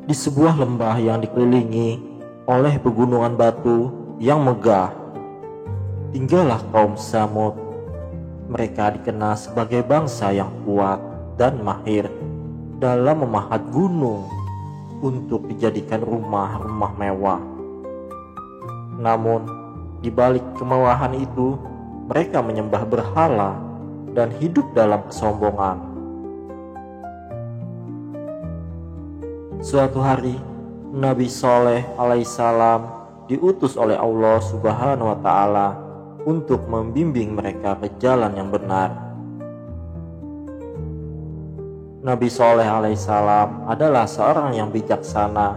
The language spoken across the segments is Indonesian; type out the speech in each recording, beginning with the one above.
Di sebuah lembah yang dikelilingi oleh pegunungan batu yang megah, tinggallah kaum Tsamud. Mereka dikenal sebagai bangsa yang kuat dan mahir dalam memahat gunung untuk dijadikan rumah-rumah mewah. Namun, di balik kemewahan itu, mereka menyembah berhala dan hidup dalam kesombongan. Suatu hari, Nabi Shaleh alaihissalam diutus oleh Allah Subhanahu wa Ta'ala untuk membimbing mereka ke jalan yang benar. Nabi Shaleh alaihissalam adalah seorang yang bijaksana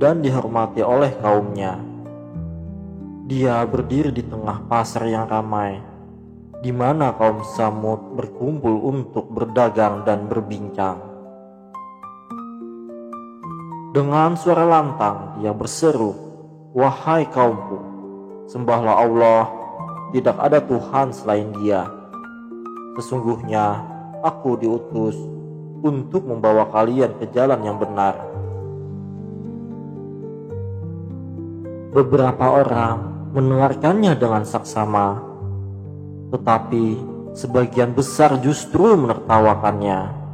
dan dihormati oleh kaumnya. Dia berdiri di tengah pasar yang ramai, di mana kaum Tsamud berkumpul untuk berdagang dan berbincang. Dengan suara lantang dia berseru, "Wahai kaumku, sembahlah Allah, tidak ada Tuhan selain Dia. Sesungguhnya aku diutus untuk membawa kalian ke jalan yang benar." Beberapa orang mendengarkannya dengan saksama, tetapi sebagian besar justru menertawakannya.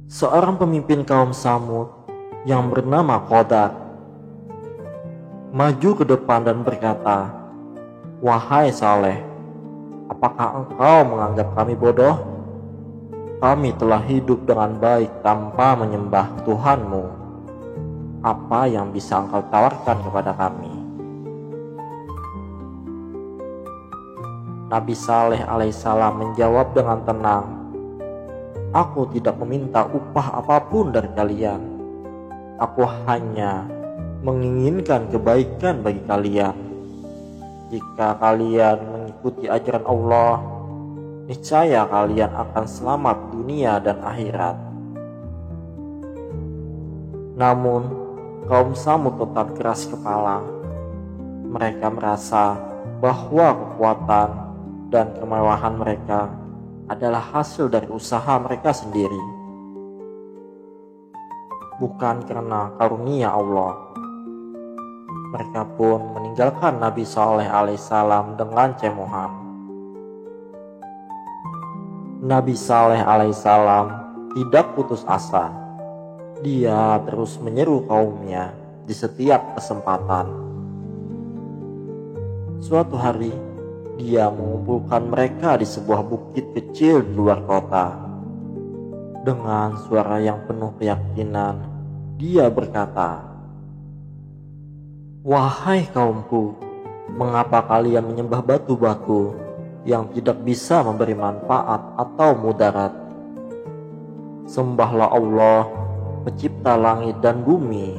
Seorang pemimpin kaum Tsamud yang bernama Qodar maju ke depan dan berkata, "Wahai Saleh, apakah engkau menganggap kami bodoh? Kami telah hidup dengan baik tanpa menyembah Tuhanmu. Apa yang bisa engkau tawarkan kepada kami?" Nabi Shaleh alaihissalam menjawab dengan tenang, "Aku tidak meminta upah apapun dari kalian. Aku hanya menginginkan kebaikan bagi kalian. Jika kalian mengikuti ajaran Allah, niscaya kalian akan selamat dunia dan akhirat." Namun, kaum Tsamud tetap keras kepala. Mereka merasa bahwa kekuatan dan kemewahan mereka adalah hasil dari usaha mereka sendiri, bukan karena karunia Allah. Mereka pun meninggalkan Nabi Shaleh alaihissalam dengan cemoohan. Nabi Shaleh alaihissalam tidak putus asa. Dia terus menyeru kaumnya di setiap kesempatan. Suatu hari, dia mengumpulkan mereka di sebuah bukit kecil di luar kota. Dengan suara yang penuh keyakinan, dia berkata, "Wahai kaumku, mengapa kalian menyembah batu-batu yang tidak bisa memberi manfaat atau mudarat? Sembahlah Allah, pencipta langit dan bumi,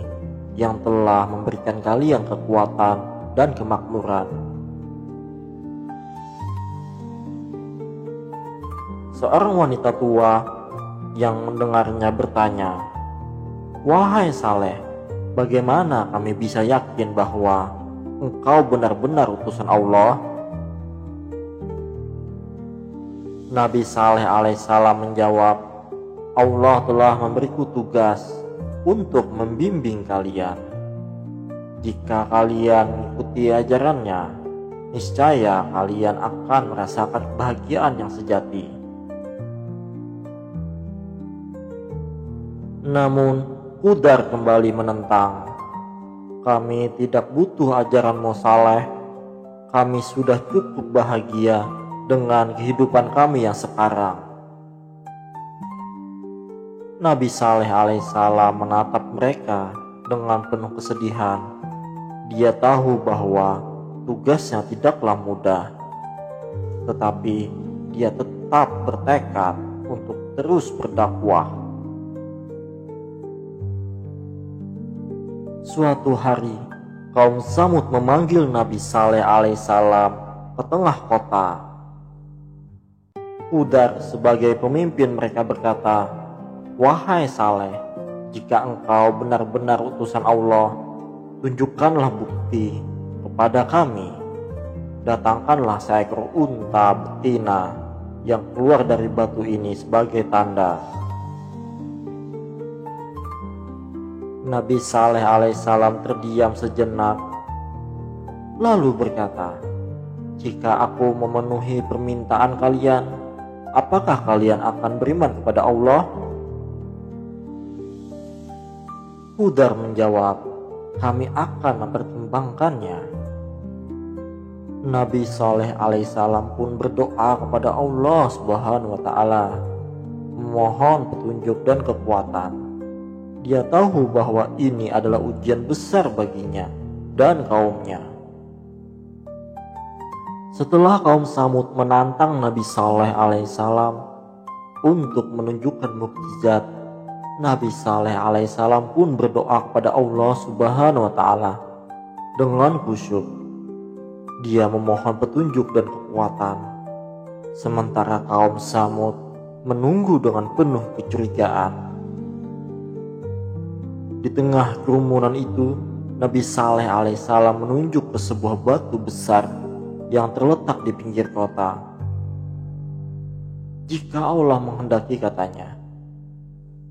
yang telah memberikan kalian kekuatan dan kemakmuran." Seorang wanita tua yang mendengarnya bertanya, "Wahai Saleh, bagaimana kami bisa yakin bahwa engkau benar-benar utusan Allah?" Nabi Shaleh alaihissalam menjawab, "Allah telah memberiku tugas untuk membimbing kalian. Jika kalian mengikuti ajarannya, niscaya kalian akan merasakan kebahagiaan yang sejati." Namun Qodar kembali menentang, "Kami tidak butuh ajaranmu Saleh. Kami sudah cukup bahagia dengan kehidupan kami yang sekarang." Nabi Shaleh alaihissalam menatap mereka dengan penuh kesedihan. Dia tahu bahwa tugasnya tidaklah mudah, tetapi dia tetap bertekad untuk terus berdakwah. Suatu hari, kaum Tsamud memanggil Nabi Shaleh alaihissalam ke tengah kota. Qodar sebagai pemimpin mereka berkata, "Wahai Saleh, jika engkau benar-benar utusan Allah, tunjukkanlah bukti kepada kami. Datangkanlah seekor unta betina yang keluar dari batu ini sebagai tanda." Nabi Saleh alaihissalam terdiam sejenak, lalu berkata, "Jika aku memenuhi permintaan kalian, apakah kalian akan beriman kepada Allah?" Hudar menjawab, "Kami akan mempertimbangkannya." Nabi Saleh alaihissalam pun berdoa kepada Allah Subhanahu wa Ta'ala, memohon petunjuk dan kekuatan. Dia tahu bahwa ini adalah ujian besar baginya dan kaumnya. Setelah kaum Samud menantang Nabi Saleh alaihissalam untuk menunjukkan mukjizat, Nabi Saleh alaihissalam pun berdoa kepada Allah Subhanahu wa Ta'ala dengan khusyuk. Dia memohon petunjuk dan kekuatan, sementara kaum Samud menunggu dengan penuh kecurigaan. Di tengah kerumunan itu, Nabi Saleh alaihissalam menunjuk ke sebuah batu besar yang terletak di pinggir kota. "Jika Allah menghendaki," katanya,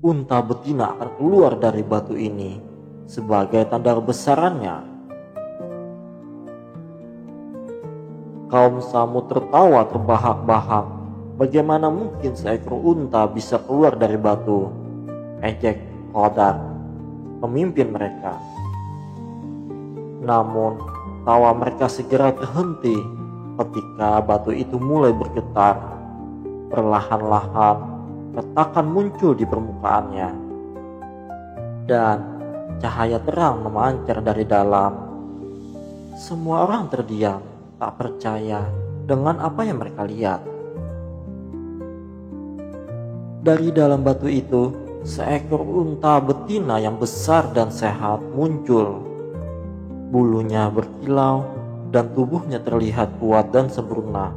"unta betina akan keluar dari batu ini sebagai tanda kebesarannya." Kaum Samud tertawa terbahak-bahak. Bagaimana mungkin seekor unta bisa keluar dari batu? Ejek Qadar, pemimpin mereka. Namun tawa mereka segera terhenti ketika batu itu mulai bergetar. Perlahan-lahan retakan muncul di permukaannya, dan cahaya terang memancar dari dalam. Semua orang terdiam, tak percaya dengan apa yang mereka lihat. Dari dalam batu itu, seekor unta betina yang besar dan sehat muncul. Bulunya berkilau dan tubuhnya terlihat kuat dan sempurna.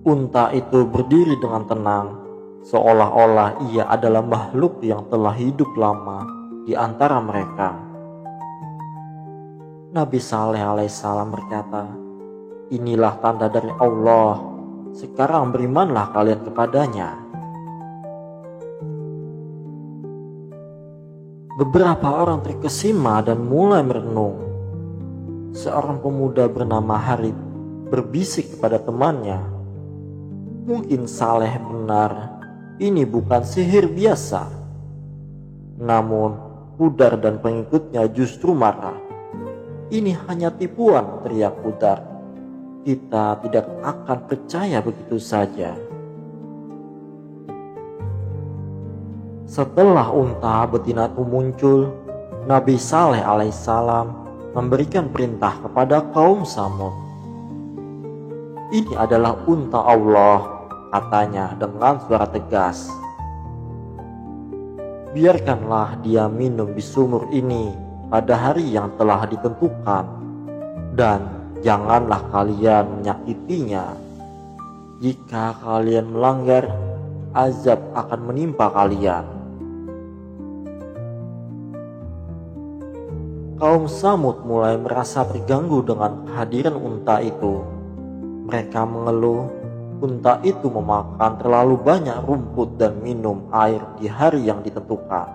Unta itu berdiri dengan tenang, seolah-olah ia adalah makhluk yang telah hidup lama di antara mereka. Nabi Saleh alaihissalam berkata, "Inilah tanda dari Allah. Sekarang berimanlah kalian kepadanya." Beberapa orang terkesima dan mulai merenung. Seorang pemuda bernama Harith berbisik kepada temannya, "Mungkin Saleh benar, ini bukan sihir biasa." Namun Hudar dan pengikutnya justru marah. "Ini hanya tipuan," teriak Hudar. "Kita tidak akan percaya begitu saja." Setelah unta betina itu muncul, Nabi Saleh alaihissalam memberikan perintah kepada kaum Samud. "Ini adalah unta Allah," katanya dengan suara tegas. "Biarkanlah dia minum di sumur ini pada hari yang telah ditentukan, dan janganlah kalian menyakitinya. Jika kalian melanggar, azab akan menimpa kalian." Kaum Samud mulai merasa terganggu dengan kehadiran unta itu. Mereka mengeluh, unta itu memakan terlalu banyak rumput dan minum air di hari yang ditentukan.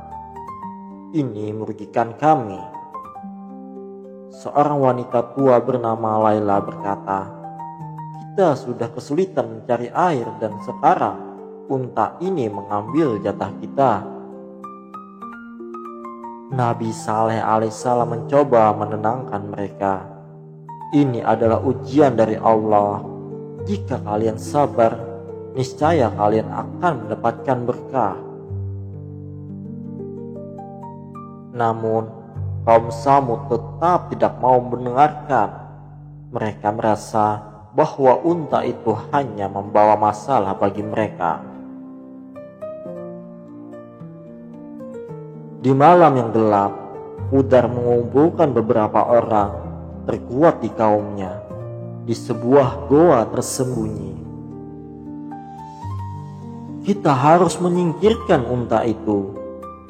"Ini merugikan kami." Seorang wanita tua bernama Laila berkata, "Kita sudah kesulitan mencari air dan sekarang unta ini mengambil jatah kita." Nabi Saleh alaihissalam mencoba menenangkan mereka. "Ini adalah ujian dari Allah. Jika kalian sabar, niscaya kalian akan mendapatkan berkah." Namun kaum Samud tetap tidak mau mendengarkan. Mereka merasa bahwa unta itu hanya membawa masalah bagi mereka. Di malam yang gelap, Hudar mengumpulkan beberapa orang terkuat di kaumnya di sebuah goa tersembunyi. "Kita harus menyingkirkan unta itu,"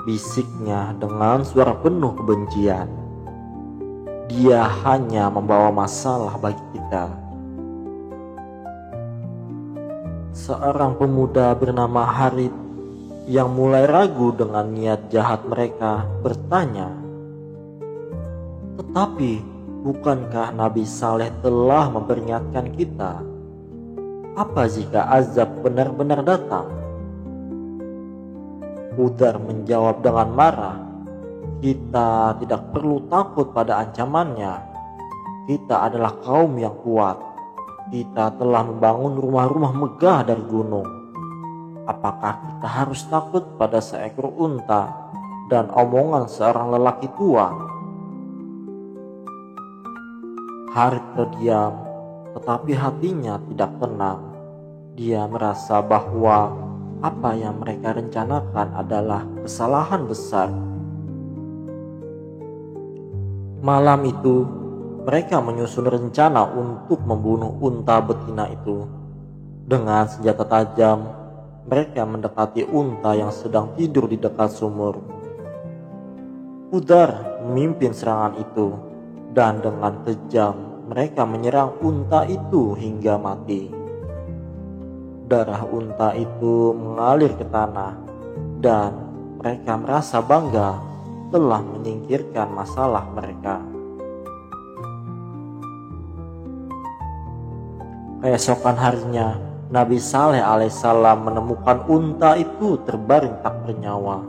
bisiknya dengan suara penuh kebencian. "Dia hanya membawa masalah bagi kita." Seorang pemuda bernama Harith yang mulai ragu dengan niat jahat mereka bertanya, "Tetapi bukankah Nabi Saleh telah memperingatkan kita? Apa jika azab benar-benar datang?" Hudar menjawab dengan marah, "Kita tidak perlu takut pada ancamannya. Kita adalah kaum yang kuat. Kita telah membangun rumah-rumah megah dari gunung. Apakah kita harus takut pada seekor unta dan omongan seorang lelaki tua?" Harith terdiam, tetapi hatinya tidak tenang. Dia merasa bahwa apa yang mereka rencanakan adalah kesalahan besar. Malam itu, mereka menyusun rencana untuk membunuh unta betina itu. Dengan senjata tajam, mereka mendekati unta yang sedang tidur di dekat sumur. Hudar memimpin serangan itu, dan dengan kejam mereka menyerang unta itu hingga mati. Darah unta itu mengalir ke tanah, dan mereka merasa bangga telah menyingkirkan masalah mereka. Keesokan harinya, Nabi Saleh alaihissalam menemukan unta itu terbaring tak bernyawa.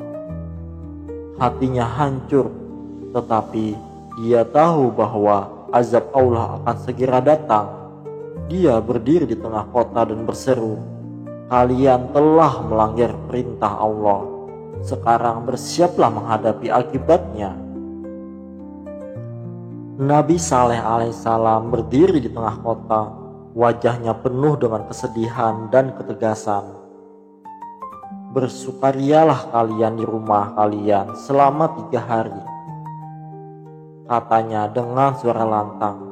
Hatinya hancur, tetapi dia tahu bahwa azab Allah akan segera datang. Dia berdiri di tengah kota dan berseru, "Kalian telah melanggar perintah Allah. Sekarang bersiaplah menghadapi akibatnya." Nabi Saleh alaihissalam berdiri di tengah kota, wajahnya penuh dengan kesedihan dan ketegasan. "Bersukarialah kalian di rumah kalian selama 3 hari," katanya dengan suara lantang.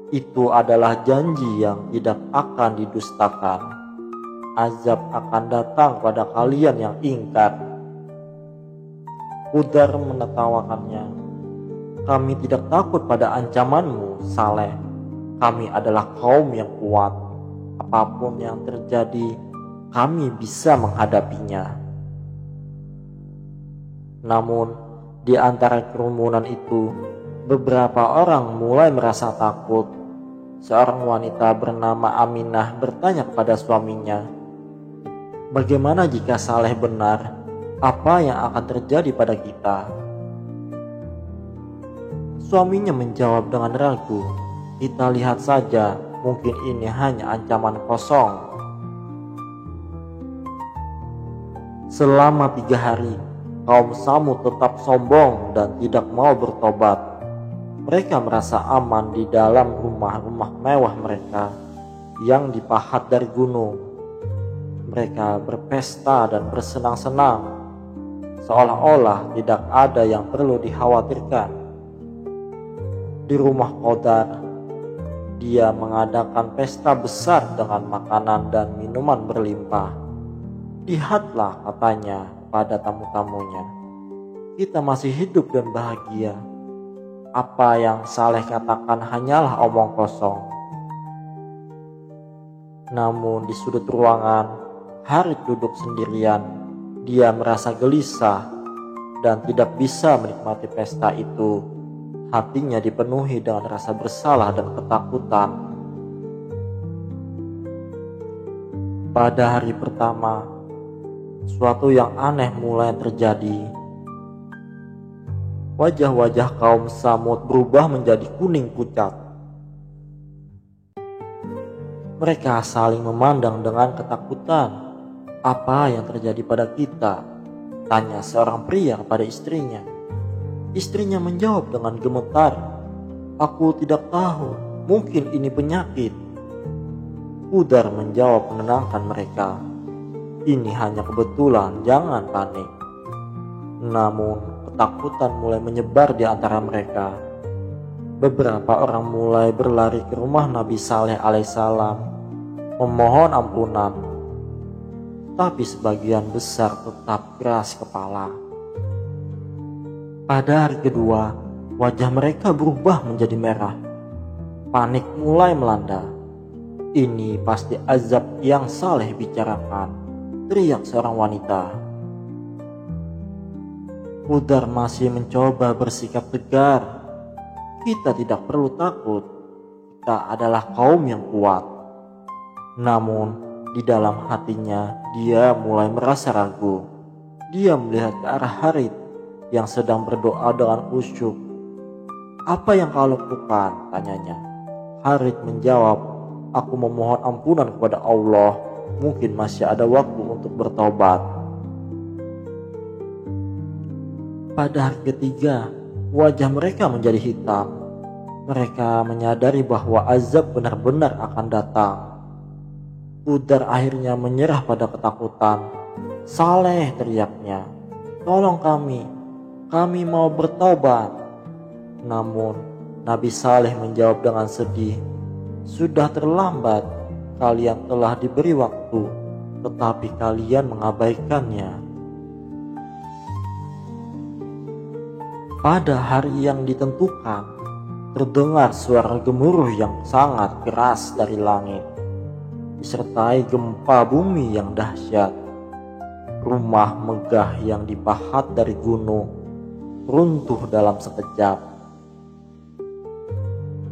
Itu adalah janji yang tidak akan didustakan. Azab akan datang pada kalian yang ingkar. Hudar menertawakannya, "Kami tidak takut pada ancamanmu, Saleh. Kami adalah kaum yang kuat. Apapun yang terjadi, kami bisa menghadapinya." Namun, di antara kerumunan itu, beberapa orang mulai merasa takut. Seorang wanita bernama Aminah bertanya kepada suaminya, "Bagaimana jika Saleh benar? Apa yang akan terjadi pada kita?" Suaminya menjawab dengan ragu, "Kita lihat saja, mungkin ini hanya ancaman kosong." Selama 3 hari, kaum Samud tetap sombong dan tidak mau bertobat. Mereka merasa aman di dalam rumah-rumah mewah mereka yang dipahat dari gunung. Mereka berpesta dan bersenang-senang, seolah-olah tidak ada yang perlu dikhawatirkan. Di rumah Qadar, dia mengadakan pesta besar dengan makanan dan minuman berlimpah. "Lihatlah," katanya pada tamu-tamunya, "kita masih hidup dan bahagia. Apa yang Saleh katakan hanyalah omong kosong." Namun di sudut ruangan, Harith duduk sendirian. Dia merasa gelisah dan tidak bisa menikmati pesta itu. Hatinya dipenuhi dengan rasa bersalah dan ketakutan. Pada hari pertama, sesuatu yang aneh mulai terjadi. Wajah-wajah kaum Samud berubah menjadi kuning pucat. Mereka saling memandang dengan ketakutan. "Apa yang terjadi pada kita?" tanya seorang pria kepada istrinya. Istrinya menjawab dengan gemetar, "Aku tidak tahu, mungkin ini penyakit." Hudar menjawab menenangkan mereka, "Ini hanya kebetulan, jangan panik." Namun ketakutan mulai menyebar di antara mereka. Beberapa orang mulai berlari ke rumah Nabi Saleh alaihissalam memohon ampunan, tapi sebagian besar tetap keras kepala. Pada hari kedua, wajah mereka berubah menjadi merah. Panik mulai melanda. "Ini pasti azab yang Saleh bicarakan," teriak seorang wanita. Hudar masih mencoba bersikap tegar. Kita tidak perlu takut. Kita adalah kaum yang kuat. Namun, di dalam hatinya dia mulai merasa ragu. Dia melihat ke arah Harith yang sedang berdoa dengan khusyuk. "Apa yang kau lakukan?" tanyanya. Harith menjawab, "Aku memohon ampunan kepada Allah. Mungkin masih ada waktu untuk bertobat." Pada hari ketiga, wajah mereka menjadi hitam. Mereka menyadari bahwa azab benar-benar akan datang. Hudar akhirnya menyerah pada ketakutan. "Saleh," teriaknya, "tolong kami mau bertobat." Namun Nabi Saleh menjawab dengan sedih, "Sudah terlambat, kalian telah diberi waktu, tetapi kalian mengabaikannya." Pada hari yang ditentukan, terdengar suara gemuruh yang sangat keras dari langit, disertai gempa bumi yang dahsyat. Rumah megah yang dipahat dari gunung runtuh dalam sekejap.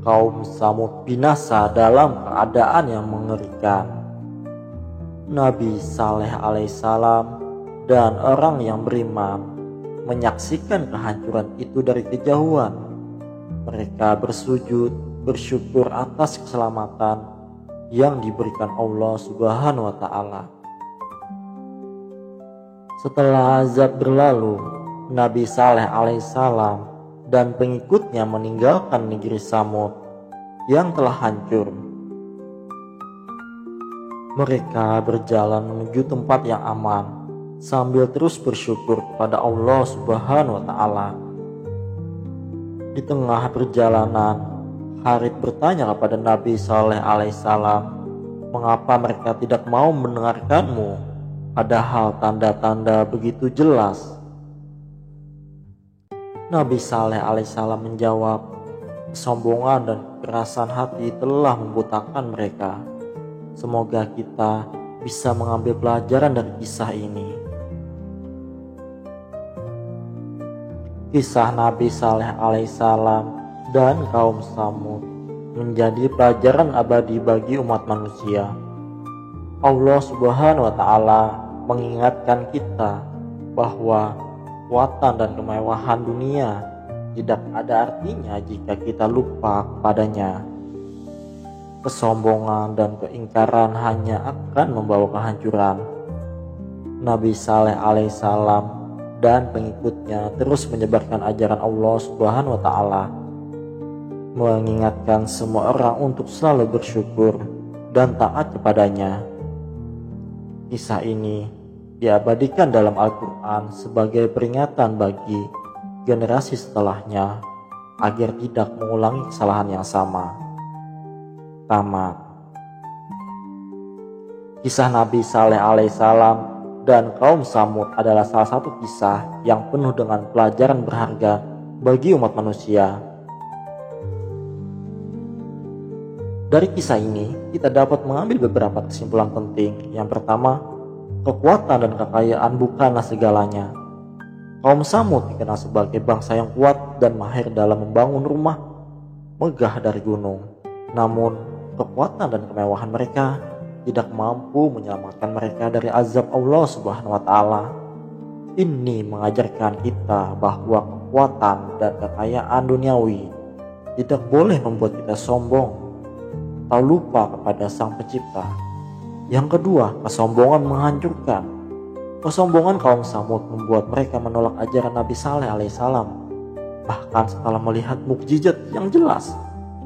Kaum Samud binasa dalam keadaan yang mengerikan. Nabi Saleh alaihissalam dan orang yang beriman menyaksikan kehancuran itu dari kejauhan. Mereka bersujud bersyukur atas keselamatan yang diberikan Allah Subhanahu wa Ta'ala. Setelah azab berlalu, Nabi Saleh alaihissalam dan pengikutnya meninggalkan negeri Samud yang telah hancur. Mereka berjalan menuju tempat yang aman sambil terus bersyukur kepada Allah Subhanahu wa Ta'ala. Di tengah perjalanan, Harith bertanya kepada Nabi Saleh alaihissalam, "Mengapa mereka tidak mau mendengarkanmu, padahal tanda-tanda begitu jelas?" Nabi Saleh alaihissalam menjawab, "Kesombongan dan kekerasan hati telah membutakan mereka. Semoga kita bisa mengambil pelajaran dari kisah ini." Kisah Nabi Saleh alaihissalam dan kaum Samud menjadi pelajaran abadi bagi umat manusia. Allah Subhanahu wa Ta'ala mengingatkan kita bahwa kekuatan dan kemewahan dunia tidak ada artinya jika kita lupa kepadanya. Kesombongan dan keingkaran hanya akan membawa kehancuran. Nabi Saleh alaihissalam dan pengikutnya terus menyebarkan ajaran Allah Subhanahu wa Ta'ala, mengingatkan semua orang untuk selalu bersyukur dan taat kepadanya. Kisah ini diabadikan dalam Al-Quran sebagai peringatan bagi generasi setelahnya agar tidak mengulangi kesalahan yang sama. Tamat. Kisah Nabi Saleh alaihissalam dan kaum Samud adalah salah satu kisah yang penuh dengan pelajaran berharga bagi umat manusia. Dari kisah ini, kita dapat mengambil beberapa kesimpulan penting. Yang pertama, kekuatan dan kekayaan bukanlah segalanya. Kaum Samud dikenal sebagai bangsa yang kuat dan mahir dalam membangun rumah megah dari gunung. Namun, kekuatan dan kemewahan mereka tidak mampu menyelamatkan mereka dari azab Allah Subhanahu wa Ta'ala. Ini mengajarkan kita bahwa kekuatan dan kekayaan duniawi tidak boleh membuat kita sombong atau lupa kepada Sang Pencipta. Yang kedua, kesombongan menghancurkan. Kesombongan kaum Samud membuat mereka menolak ajaran Nabi Saleh alaihissalam. Bahkan setelah melihat mukjizat yang jelas,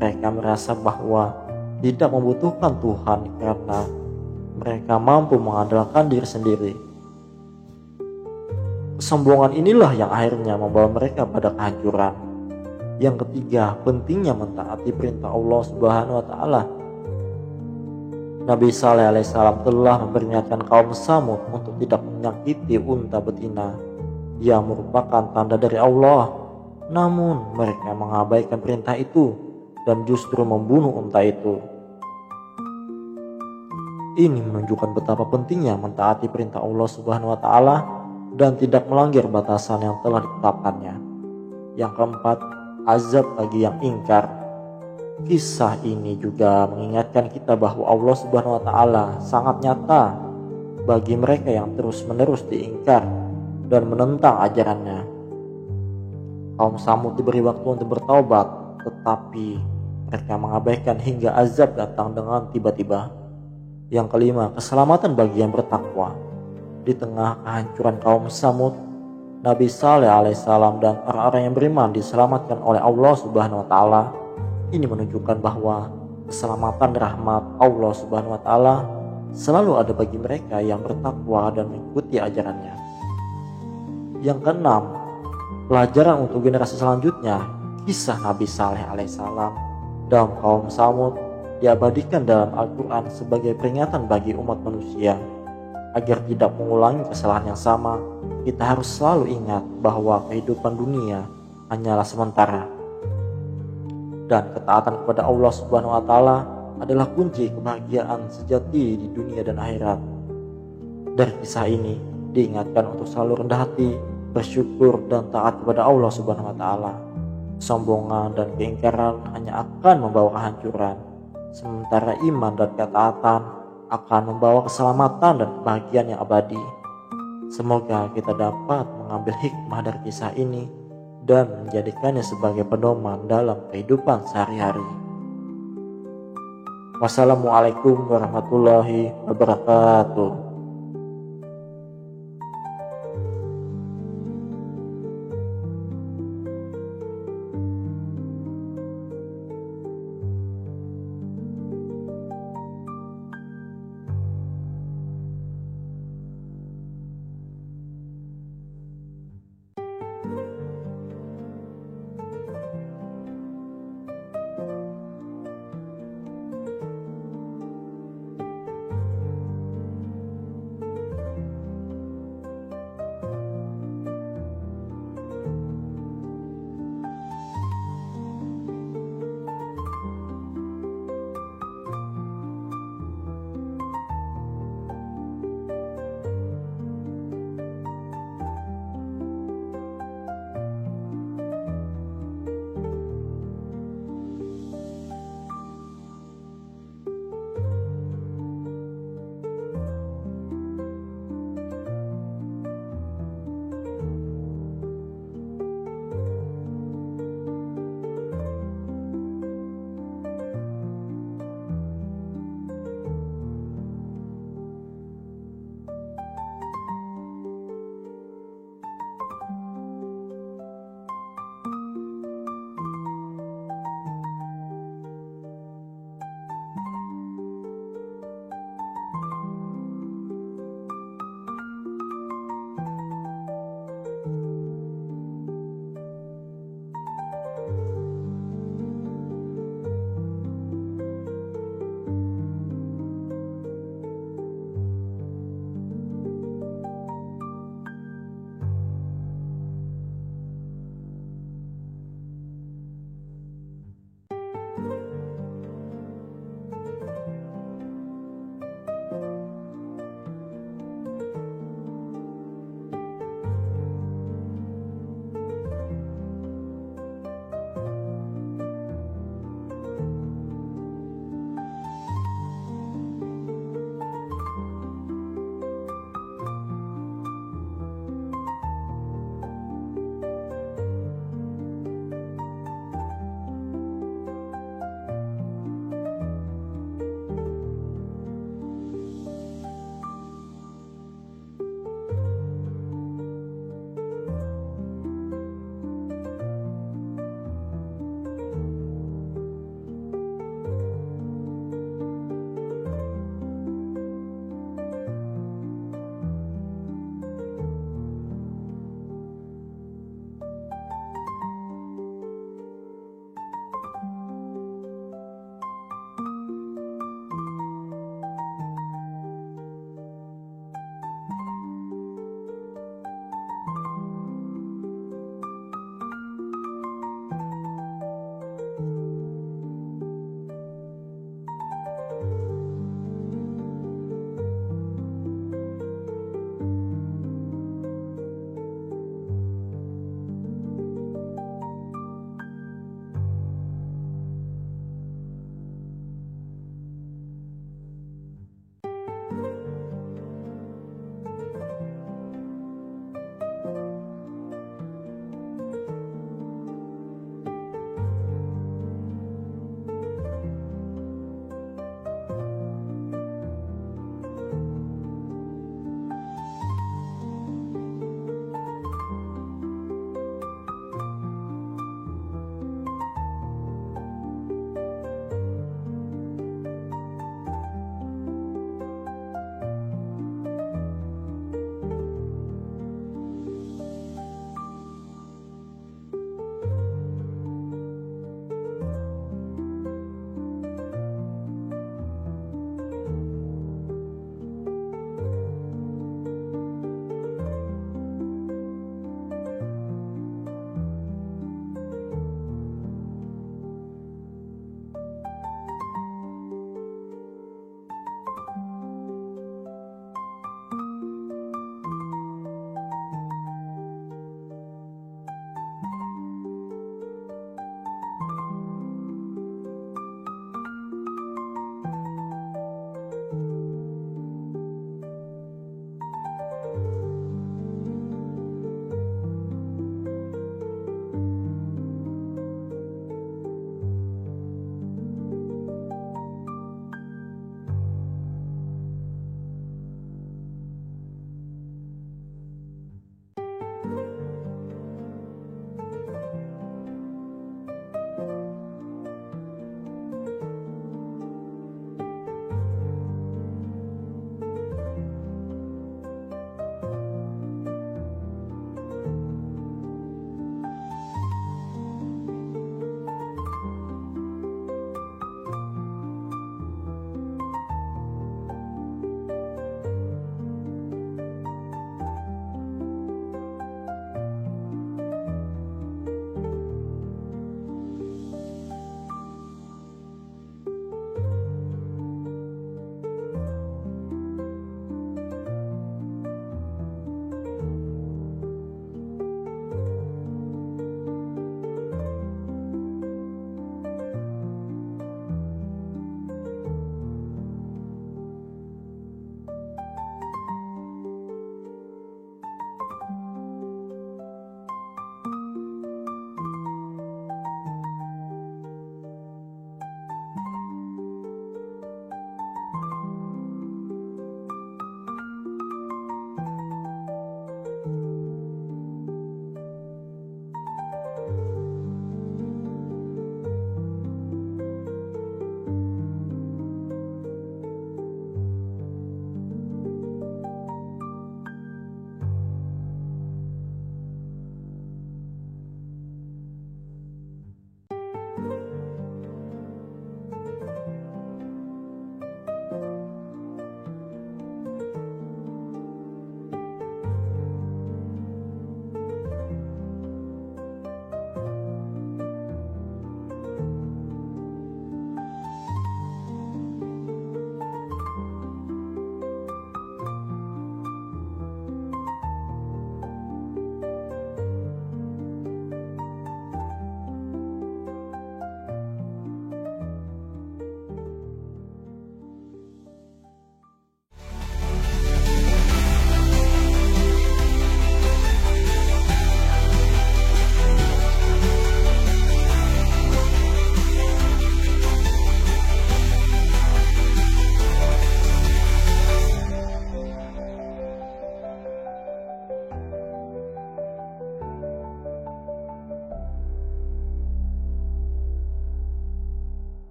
mereka merasa bahwa tidak membutuhkan Tuhan karena mereka mampu mengandalkan diri sendiri. Kesombongan inilah yang akhirnya membawa mereka pada kehancuran. Yang ketiga, pentingnya mentaati perintah Allah Subhanahu wa Ta'ala. Nabi Saleh alaihissalam telah memperingatkan kaum Samud untuk tidak menyakiti unta betina yang merupakan tanda dari Allah. Namun mereka mengabaikan perintah itu dan justru membunuh unta itu. Ini menunjukkan betapa pentingnya mentaati perintah Allah Subhanahu wa Ta'ala dan tidak melanggar batasan yang telah ditetapkannya. Yang keempat, azab bagi yang ingkar. Kisah ini juga mengingatkan kita bahwa Allah Subhanahu wa Ta'ala sangat nyata bagi mereka yang terus-menerus diingkar dan menentang ajarannya. Kaum Samud diberi waktu untuk bertaubat, tetapi mereka mengabaikan hingga azab datang dengan tiba-tiba. Yang kelima, keselamatan bagi yang bertakwa. Di tengah kehancuran kaum Samud, Nabi Saleh alaihissalam dan orang-orang yang beriman diselamatkan oleh Allah Subhanahu wa Ta'ala. Ini menunjukkan bahwa keselamatan rahmat Allah Subhanahu wa Ta'ala selalu ada bagi mereka yang bertakwa dan mengikuti ajarannya. Yang keenam, pelajaran untuk generasi selanjutnya. Kisah Nabi Saleh alaihissalam dan kaum Samud diabadikan dalam Al-Quran sebagai peringatan bagi umat manusia. Agar tidak mengulangi kesalahan yang sama, kita harus selalu ingat bahwa kehidupan dunia hanyalah sementara. Dan ketaatan kepada Allah Subhanahu wa Ta'ala adalah kunci kebahagiaan sejati di dunia dan akhirat. Dari kisah ini diingatkan untuk selalu rendah hati, bersyukur dan taat kepada Allah Subhanahu wa Ta'ala. Kesombongan dan keingkaran hanya akan membawa kehancuran, sementara iman dan ketaatan akan membawa keselamatan dan kebahagiaan yang abadi. Semoga kita dapat mengambil hikmah dari kisah ini dan menjadikannya sebagai pedoman dalam kehidupan sehari-hari. Wassalamualaikum warahmatullahi wabarakatuh.